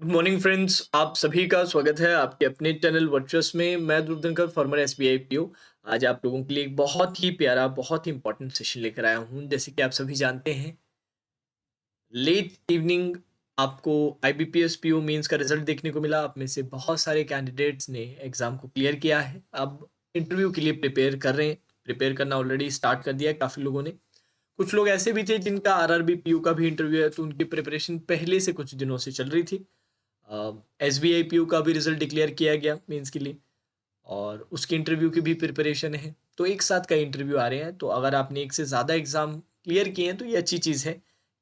Good morning friends, आप सभी का स्वागत है आपके अपने चैनल वर्चुअस में। मैं ध्रुव धनखड़, फॉर्मर एसबीआई पीओ। आज आप लोगों के लिए एक बहुत ही प्यारा, बहुत ही इंपॉर्टेंट सेशन लेकर आया हूं। जैसे कि आप सभी जानते हैं, लेट इवनिंग आपको आईबीपीएस पीओ मेंस का रिजल्ट देखने को मिला। आप में से बहुत सारे कैंडिडेट्स ने एग्जाम को क्लियर किया है, अब इंटरव्यू के लिए प्रिपेयर कर रहे हैं। प्रिपेयर करना ऑलरेडी स्टार्ट कर दिया है काफ़ी लोगों ने। कुछ लोग ऐसे भी थे जिनका आरआरबी पीयू का भी इंटरव्यू है, तो उनकी प्रिपरेशन पहले से कुछ दिनों से चल रही थी। एसबीआई पीयू का भी रिजल्ट डिक्लेयर किया गया मेंस के लिए, और उसके इंटरव्यू की भी प्रिपरेशन है। तो एक साथ का इंटरव्यू आ रहे हैं। तो अगर आपने एक से ज़्यादा एग्ज़ाम क्लियर किए हैं तो ये अच्छी चीज़ है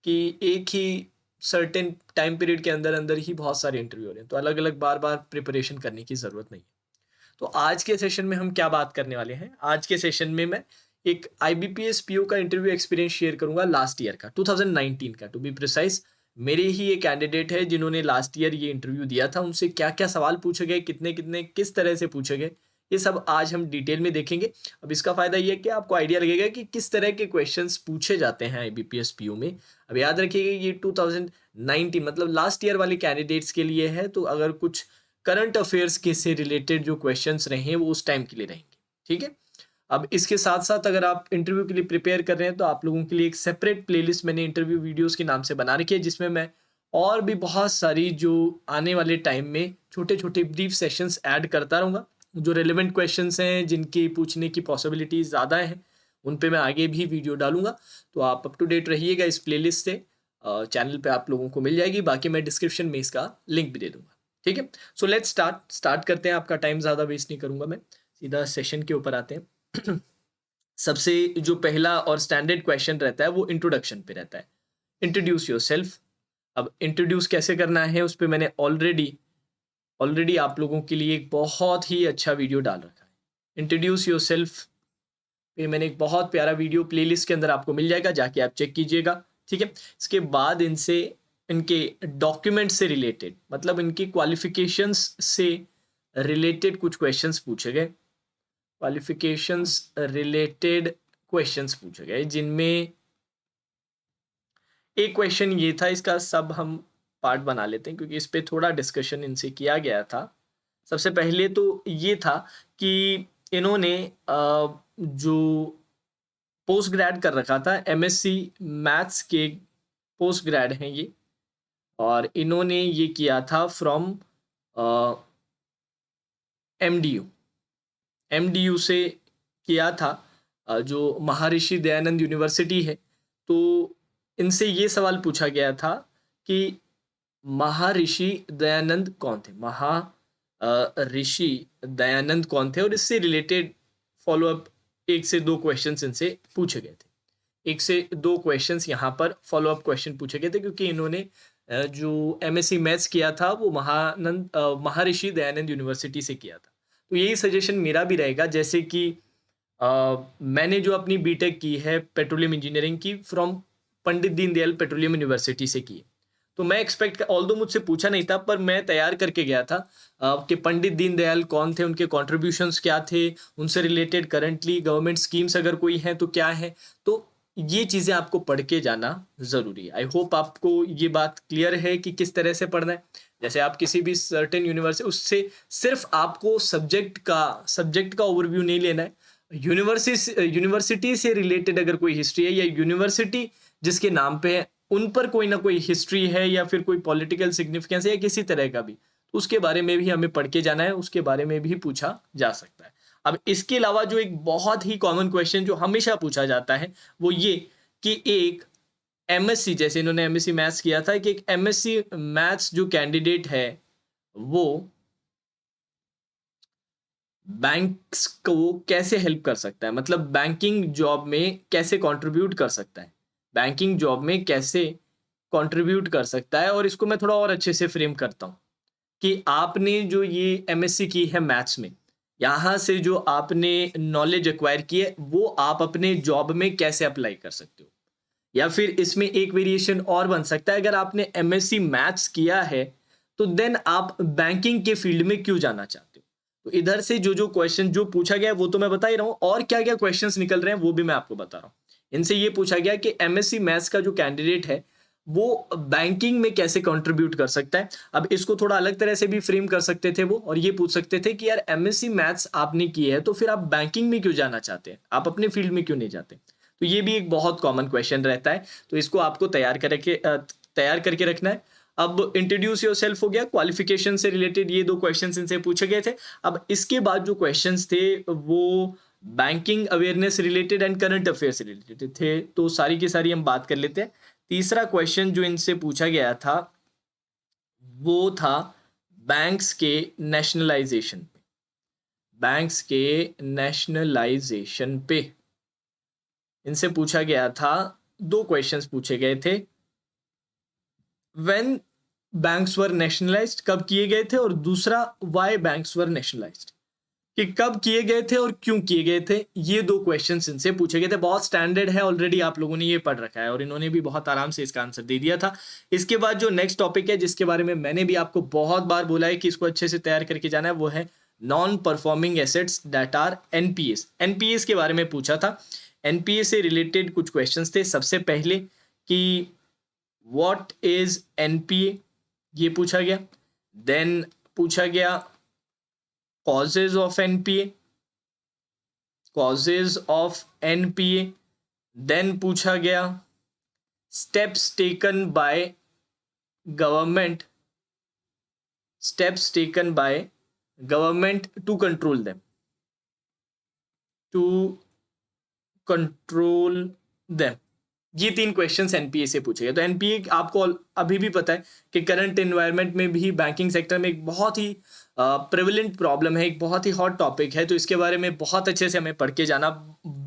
कि एक ही सर्टेन टाइम पीरियड के अंदर अंदर ही बहुत सारे इंटरव्यू हो रहे हैं, तो अलग अलग बार बार प्रिपरेशन करने की ज़रूरत नहीं है। तो आज के सेशन में हम क्या बात करने वाले हैं? आज के सेशन में मैं एक आईबीपीएस पीओ का इंटरव्यू एक्सपीरियंस शेयर करूंगा, लास्ट ईयर का, 2019 का टू बी प्रिसाइज। मेरे ही एक कैंडिडेट है जिन्होंने लास्ट ईयर ये इंटरव्यू दिया था। उनसे क्या क्या सवाल पूछे गए, कितने कितने किस तरह से पूछे गए, ये सब आज हम डिटेल में देखेंगे। अब इसका फायदा ये है कि आपको आइडिया लगेगा कि किस तरह के क्वेश्चंस पूछे जाते हैं आईबीपीएस पीओ में। अब याद रखिएगा, ये 2019 मतलब लास्ट ईयर वाले कैंडिडेट्स के लिए है। तो अगर कुछ करंट अफेयर्स के से रिलेटेड जो क्वेश्चंस रहे हैं वो उस टाइम के लिए रहेंगे, ठीक है। अब इसके साथ साथ अगर आप इंटरव्यू के लिए प्रिपेयर कर रहे हैं तो आप लोगों के लिए एक सेपरेट प्लेलिस्ट मैंने इंटरव्यू वीडियोस के नाम से बना रखी है, जिसमें मैं और भी बहुत सारी जो आने वाले टाइम में छोटे छोटे ब्रीफ सेशंस ऐड करता रहूँगा। जो रेलिवेंट क्वेश्चंस हैं, जिनकी पूछने की पॉसिबिलिटीज ज़्यादा हैं, उन पे मैं आगे भी वीडियो डालूंगा। तो आप अप टू डेट रहिएगा इस प्लेलिस्ट से। चैनल पे आप लोगों को मिल जाएगी, बाकी मैं डिस्क्रिप्शन में इसका लिंक भी दे दूंगा, ठीक है। सो लेट्स स्टार्ट करते हैं। आपका टाइम ज़्यादा वेस्ट नहीं करूंगा मैं, सीधा सेशन के ऊपर आते हैं। सबसे जो पहला और स्टैंडर्ड क्वेश्चन रहता है वो इंट्रोडक्शन पे रहता है। Introduce your self. अब इंट्रोड्यूस कैसे करना है उस पर मैंने ऑलरेडी आप लोगों के लिए एक बहुत ही अच्छा वीडियो डाल रखा है। इंट्रोड्यूस योर सेल्फ पे मैंने एक बहुत प्यारा वीडियो प्लेलिस्ट के अंदर आपको मिल जाएगा, जाके आप चेक कीजिएगा, ठीक है। इसके बाद इनसे इनके डॉक्यूमेंट से रिलेटेड, मतलब इनकी क्वालिफिकेशंस से रिलेटेड कुछ क्वेश्चंस पूछे गए। क्वालिफिकेशंस रिलेटेड क्वेश्चंस पूछे गए, जिनमें एक क्वेश्चन ये था, इसका सब हम पार्ट बना लेते हैं क्योंकि इस पे थोड़ा डिस्कशन इनसे किया गया था। सबसे पहले तो ये था कि इन्होंने जो पोस्ट ग्रेड कर रखा था, एमएससी मैथ्स के पोस्ट ग्रेड हैं ये, और इन्होंने ये किया था फ्रॉम एमडीयू एमडीयू से किया था, जो महर्षि दयानंद यूनिवर्सिटी है। तो इनसे ये सवाल पूछा गया था कि महर्षि दयानंद कौन थे, ऋषि दयानंद कौन थे, और इससे रिलेटेड फॉलोअप एक से दो क्वेश्चंस इनसे पूछे गए थे। एक से दो क्वेश्चंस यहाँ पर फॉलोअप क्वेश्चन पूछे गए थे, क्योंकि इन्होंने जो एमएससी मैथ्स किया था वो महर्षि दयानंद यूनिवर्सिटी से किया था। तो यही सजेशन मेरा भी रहेगा। जैसे कि मैंने जो अपनी बीटेक की है पेट्रोलियम इंजीनियरिंग की, from Pandit Deendayal petroleum university से की, तो मैं एक्सपेक्ट, ऑल्दो मुझसे पूछा नहीं था, पर मैं तैयार करके गया था कि पंडित दीनदयाल कौन थे, उनके कॉन्ट्रीब्यूशंस क्या थे, उनसे रिलेटेड करंटली गवर्नमेंट स्कीम्स अगर कोई हैं तो क्या है। तो ये चीज़ें आपको पढ़ के जाना ज़रूरी है। आई होप आपको ये बात क्लियर है कि किस तरह से पढ़ना है। जैसे आप किसी भी सर्टेन यूनिवर्सिटी, उससे सिर्फ आपको सब्जेक्ट का ओवरव्यू नहीं लेना है। यूनिवर्सिटी से रिलेटेड अगर कोई हिस्ट्री है, या यूनिवर्सिटी जिसके नाम पे है उन पर कोई ना कोई हिस्ट्री है, या फिर कोई पॉलिटिकल सिग्निफिकेंस है, या किसी तरह का भी, तो उसके बारे में भी हमें पढ़ के जाना है, उसके बारे में भी पूछा जा सकता है। अब इसके अलावा जो एक बहुत ही कॉमन क्वेश्चन जो हमेशा पूछा जाता है वो ये कि एक एमएससी, जैसे इन्होंने एमएससी मैथ्स किया था, कि एक एमएससी मैथ्स जो कैंडिडेट है वो बैंक्स को कैसे हेल्प कर सकता है, मतलब बैंकिंग जॉब में कैसे कंट्रीब्यूट कर सकता है, बैंकिंग जॉब में कैसे कंट्रीब्यूट कर सकता है। और इसको मैं थोड़ा और अच्छे से फ्रेम करता हूँ कि आपने जो ये एमएससी की है मैथ्स में, यहाँ से जो आपने नॉलेज एक्वायर की है वो आप अपने जॉब में कैसे अप्लाई कर सकते हो। या फिर इसमें एक वेरिएशन और बन सकता है, अगर आपने एमएससी मैथ्स किया है तो देन आप बैंकिंग के फील्ड में क्यों जाना चाहते हो। तो इधर से जो जो क्वेश्चन जो पूछा गया है वो तो मैं बता ही रहा हूँ, और क्या क्या क्वेश्चंस निकल रहे हैं वो भी मैं आपको बता रहा हूँ। इनसे ये पूछा गया कि एमएससी मैथ्स का जो कैंडिडेट है वो बैंकिंग में कैसे कंट्रीब्यूट कर सकता है। अब इसको थोड़ा अलग तरह से भी फ्रेम कर सकते थे वो, और ये पूछ सकते थे कि यार एमएससी मैथ्स आपने की है तो फिर आप बैंकिंग में क्यों जाना चाहते हैं, आप अपने फील्ड में क्यों नहीं जाते। तो ये भी एक बहुत कॉमन क्वेश्चन रहता है, तो इसको आपको तैयार करके रखना है। अब इंट्रोड्यूस योरसेल्फ हो गया, क्वालिफिकेशन से रिलेटेड ये दो क्वेश्चंस इनसे पूछे गए थे। अब इसके बाद जो क्वेश्चंस थे वो banking awareness related and current affair से रिलेटेड थे, तो सारी की सारी हम बात कर लेते हैं। तीसरा क्वेश्चन जो इनसे पूछा गया था वो था बैंक्स के नेशनलाइजेशन पे, बैंक्स के नेशनलाइजेशन पे इनसे पूछा गया था। दो क्वेश्चंस पूछे गए थे, व्हेन बैंक्स वर नेशनलाइज्ड, कब किए गए थे, और दूसरा व्हाई बैंक्स वर नेशनलाइज्ड, कि कब किए गए थे और क्यों किए गए थे। ये दो क्वेश्चंस इनसे पूछे गए थे। बहुत स्टैंडर्ड है, ऑलरेडी आप लोगों ने ये पढ़ रखा है और इन्होंने भी बहुत आराम से इसका आंसर दे दिया था। इसके बाद जो नेक्स्ट टॉपिक है जिसके बारे में मैंने भी आपको बहुत बार बोला है कि इसको अच्छे से तैयार करके जाना है, वो है non performing assets that are NPS. NPS के बारे में पूछा था। एनपीए से रिलेटेड कुछ क्वेश्चंस थे। सबसे पहले कि व्हाट इज एनपीए, ये पूछा गया। देन पूछा गया causes of NPA, causes of NPA। Then पूछा गया steps taken by government, steps taken by government to control them, to control them। ये तीन क्वेश्चंस एनपीए से पूछे गए। तो एनपीए आपको अभी भी पता है कि करंट एनवायरनमेंट में भी बैंकिंग सेक्टर में एक बहुत ही प्रेवलेंट प्रॉब्लम है, एक बहुत ही हॉट टॉपिक है। तो इसके बारे में बहुत अच्छे से हमें पढ़ के जाना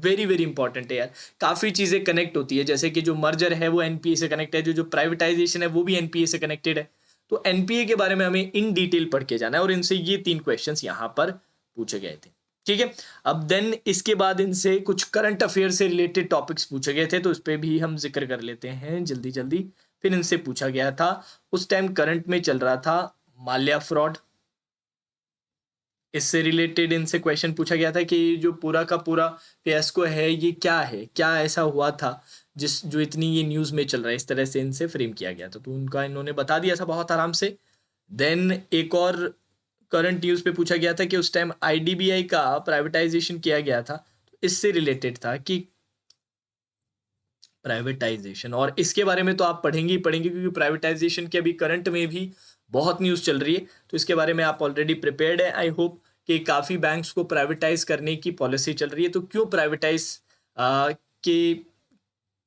वेरी वेरी इंपॉर्टेंट है यार। काफ़ी चीज़ें कनेक्ट होती है, जैसे कि जो मर्जर है वो एनपीए से कनेक्ट है, जो प्राइवेटाइजेशन है वो भी एनपीए से कनेक्टेड है। तो एनपीए के बारे में हमें इन डिटेल पढ़ के जाना है और इनसे ये तीन क्वेश्चन यहाँ पर पूछे गए थे। ठीक है। अब देन इसके बाद इनसे कुछ करंट अफेयर से रिलेटेड टॉपिक्स पूछे गए थे, तो उस पर भी हम जिक्र कर लेते हैं जल्दी जल्दी। फिर इनसे पूछा गया था, उस टाइम करंट में चल रहा था माल्या फ्रॉड, इससे रिलेटेड इनसे क्वेश्चन पूछा गया था कि जो पूरा का पूरा फियास्को है ये क्या है, क्या ऐसा हुआ था जो इतनी ये न्यूज़ में चल रहा है। इस तरह से इनसे फ्रेम किया गया था, तो उनका इन्होंने बता दिया था बहुत आराम से। देन एक और करंट न्यूज़ पे पूछा गया था कि उस टाइम आईडीबीआई का प्राइवेटाइजेशन किया गया था, तो इससे रिलेटेड था कि प्राइवेटाइजेशन, और इसके बारे में तो आप पढ़ेंगे ही पढ़ेंगे क्योंकि प्राइवेटाइजेशन की अभी करंट में भी बहुत न्यूज़ चल रही है। तो इसके बारे में आप ऑलरेडी प्रिपेयर्ड है। आई होप कि काफ़ी बैंक्स को प्राइवेटाइज करने की पॉलिसी चल रही है, तो क्यों प्राइवेटाइज, कि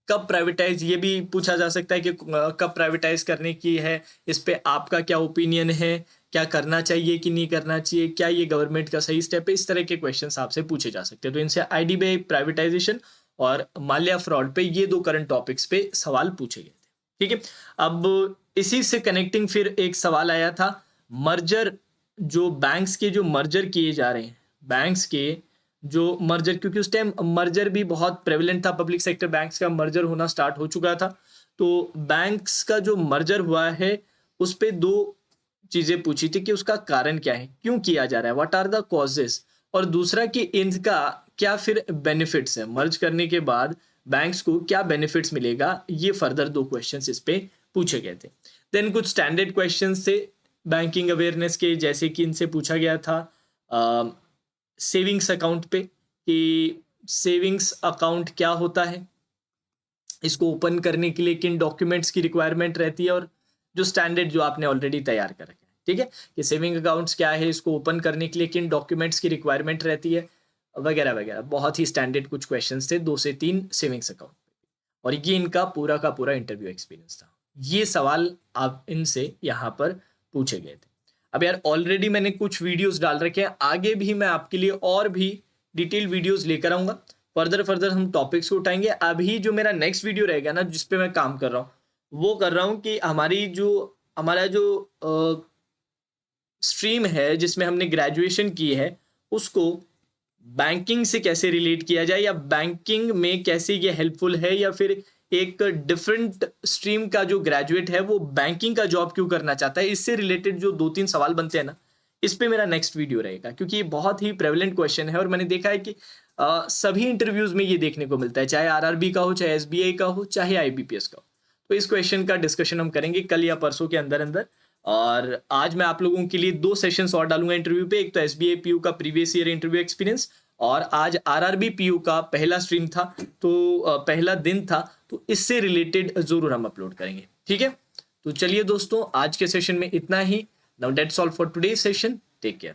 कब प्राइवेटाइज, ये भी पूछा जा सकता है कि कब प्राइवेटाइज करने की है, इस पे आपका क्या ओपिनियन है, क्या करना चाहिए कि नहीं करना चाहिए, क्या ये गवर्नमेंट का सही स्टेप है। इस तरह के क्वेश्चंस आपसे पूछे जा सकते हैं। तो इनसे आईडीबीआई प्राइवेटाइजेशन और माल्या फ्रॉड पे ये दो करंट टॉपिक्स पे सवाल पूछे गए थे। ठीक है। अब इसी से कनेक्टिंग फिर एक सवाल आया था, मर्जर, जो बैंक्स के जो मर्जर किए जा रहे हैं, बैंक्स के जो मर्जर, क्योंकि उस टाइम मर्जर भी बहुत प्रेवलेंट था, पब्लिक सेक्टर बैंक्स का मर्जर होना स्टार्ट हो चुका था। तो बैंक्स का जो मर्जर हुआ है उस पे दो चीजें पूछी थी कि उसका कारण क्या है, क्यों किया जा रहा है, व्हाट आर द कॉजेस, और दूसरा कि इनका क्या फिर बेनिफिट्स है, मर्ज करने के बाद बैंक्स को क्या बेनिफिट्स मिलेगा। ये फर्दर दो क्वेश्चंस इस पे पूछे गए थे। देन कुछ स्टैंडर्ड क्वेश्चंस थे बैंकिंग अवेयरनेस के, जैसे कि इनसे पूछा गया था सेविंग्स अकाउंट पे कि सेविंग्स अकाउंट क्या होता है, इसको ओपन करने के लिए किन डॉक्यूमेंट्स की रिक्वायरमेंट रहती है, और जो स्टैंडर्ड जो आपने ऑलरेडी तैयार कर रखे हैं। ठीक है, कि सेविंग अकाउंट्स क्या है, इसको ओपन करने के लिए किन डॉक्यूमेंट्स की रिक्वायरमेंट रहती है, वगैरह वगैरह। बहुत ही स्टैंडर्ड कुछ क्वेश्चंस थे, 2 से 3 सेविंग्स अकाउंट, और ये इनका पूरा का पूरा इंटरव्यू एक्सपीरियंस था। ये सवाल आप इनसे यहाँ पर पूछे गए थे। अब यार ऑलरेडी मैंने कुछ वीडियोस डाल रखे हैं, आगे भी मैं आपके लिए और भी डिटेल वीडियोस लेकर आऊँगा। फर्दर हम टॉपिक्स को उठाएंगे। अभी जो मेरा नेक्स्ट वीडियो रहेगा ना, जिस पे मैं काम कर रहा हूँ, वो कर रहा हूँ कि हमारा जो स्ट्रीम है जिसमें हमने ग्रेजुएशन की है, उसको बैंकिंग से कैसे रिलेट किया जाए, या बैंकिंग में कैसे ये हेल्पफुल है, या फिर एक डिफरेंट स्ट्रीम का जो ग्रेजुएट है वो बैंकिंग का जॉब क्यों करना चाहता है। इससे रिलेटेड जो 2-3 सवाल बनते हैं ना, इस पे मेरा नेक्स्ट वीडियो रहेगा, क्योंकि ये बहुत ही प्रेवलेंट क्वेश्चन है और मैंने देखा है कि सभी इंटरव्यूज में ये देखने को मिलता है, चाहे आरआरबी का हो, चाहे एसबीआई का हो, चाहे आईबीपीएस का हो। तो इस क्वेश्चन का डिस्कशन हम करेंगे कल या परसों के अंदर अंदर। और आज मैं आप लोगों के लिए 2 सेशंस और डालूंगा इंटरव्यू पे। एक तो एसबीआई पीयू का प्रीवियस ईयर इंटरव्यू एक्सपीरियंस, और आज आरआरबी पीयू का पहला स्ट्रीम था, तो पहला दिन था, तो इससे रिलेटेड जरूर हम अपलोड करेंगे। ठीक है, तो चलिए दोस्तों, आज के सेशन में इतना ही। Now that's all for today session. Take care.